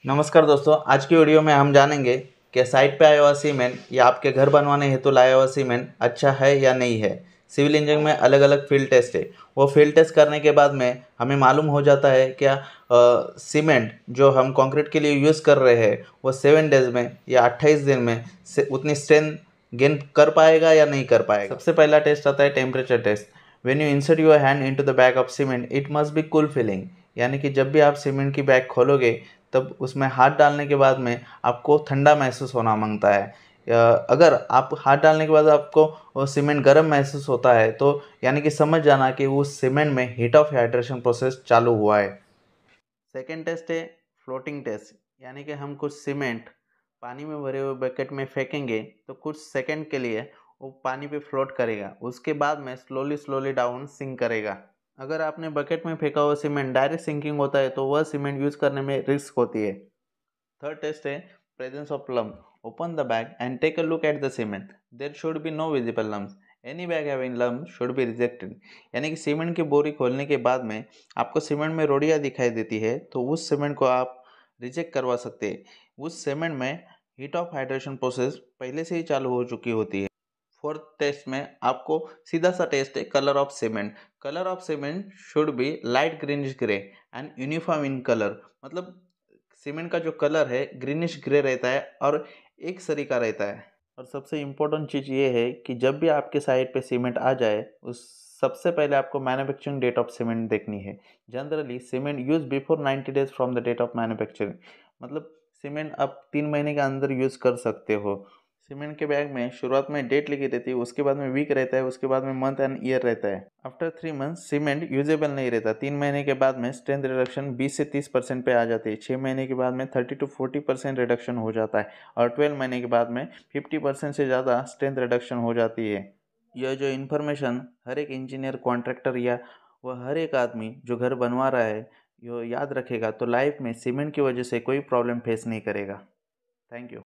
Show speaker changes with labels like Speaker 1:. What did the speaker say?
Speaker 1: नमस्कार दोस्तों, आज की वीडियो में हम जानेंगे कि साइट पे आया हुआ सीमेंट या आपके घर बनवाने हेतु लाया हुआ सीमेंट अच्छा है या नहीं है। सिविल इंजीनियरिंग में अलग अलग फील्ड टेस्ट है। वो फील्ड टेस्ट करने के बाद में हमें मालूम हो जाता है क्या सीमेंट जो हम कंक्रीट के लिए यूज़ कर रहे हैं वो 7 डेज में या 28 दिन में से उतनी स्ट्रेंथ गेन कर पाएगा या नहीं कर पाएगा। सबसे पहला टेस्ट आता है temperature test. When you insert your hand into the bag of cement it must be cool feeling, यानी कि जब भी आप सीमेंट की बैग खोलोगे तब उसमें हाथ डालने के बाद में आपको ठंडा महसूस होना मांगता है। अगर आप हाथ डालने के बाद आपको सीमेंट गर्म महसूस होता है तो यानी कि समझ जाना कि उस सीमेंट में हीट ऑफ हाइड्रेशन प्रोसेस चालू हुआ है। सेकेंड टेस्ट है फ्लोटिंग टेस्ट, यानी कि हम कुछ सीमेंट पानी में भरे हुए बकेट में फेंकेंगे तो कुछ सेकंड के लिए वो पानी पे फ्लोट करेगा, उसके बाद में स्लोली स्लोली डाउन सिंक करेगा। अगर आपने बकेट में फेंका हुआ सीमेंट डायरेक्ट सिंकिंग होता है तो वह सीमेंट यूज करने में रिस्क होती है। थर्ड टेस्ट है presence of lump. Open the bag and take a look at the cement. There should be no visible lumps. Any bag having lump should be rejected. यानी कि cement की बोरी खोलने के बाद में आपको सीमेंट में रोड़ियाँ दिखाई देती है तो उस सीमेंट को आप रिजेक्ट करवा सकते हैं। उस सीमेंट में हीट ऑफ हाइड्रेशन प्रोसेस पहले से ही चालू हो चुकी होती है। फोर्थ टेस्ट में आपको सीधा सा टेस्ट है colour of cement. Colour of cement should be light greenish grey and uniform in colour. मतलब सीमेंट का जो कलर है ग्रीनिश ग्रे रहता है और एक सरी का रहता है। और सबसे इम्पोर्टेंट चीज़ ये है कि जब भी आपके साइट पे सीमेंट आ जाए उस सबसे पहले आपको मैन्युफैक्चरिंग डेट ऑफ सीमेंट देखनी है। Generally cement use before 90 days from the date of manufacturing. मतलब सीमेंट आप 3 महीने के अंदर यूज़ कर सकते हो। सीमेंट के बैग में शुरुआत में डेट लिखी रहती है, उसके बाद में वीक रहता है, उसके बाद में मंथ एंड ईयर रहता है। आफ्टर 3 मंथ्स सीमेंट यूजेबल नहीं रहता। 3 महीने के बाद में स्ट्रेंथ रिडक्शन 20 से 30% पे आ जाती है। 6 महीने के बाद में 30 to 40% रिडक्शन हो जाता है और 12 महीने के बाद में 50% से ज़्यादा स्ट्रेंथ रिडक्शन हो जाती है। यह जो इन्फॉर्मेशन हर एक इंजीनियर, कॉन्ट्रैक्टर या वह हर एक आदमी जो घर बनवा रहा है यो याद रखेगा तो लाइफ में सीमेंट की वजह से कोई प्रॉब्लम फेस नहीं करेगा। Thank you.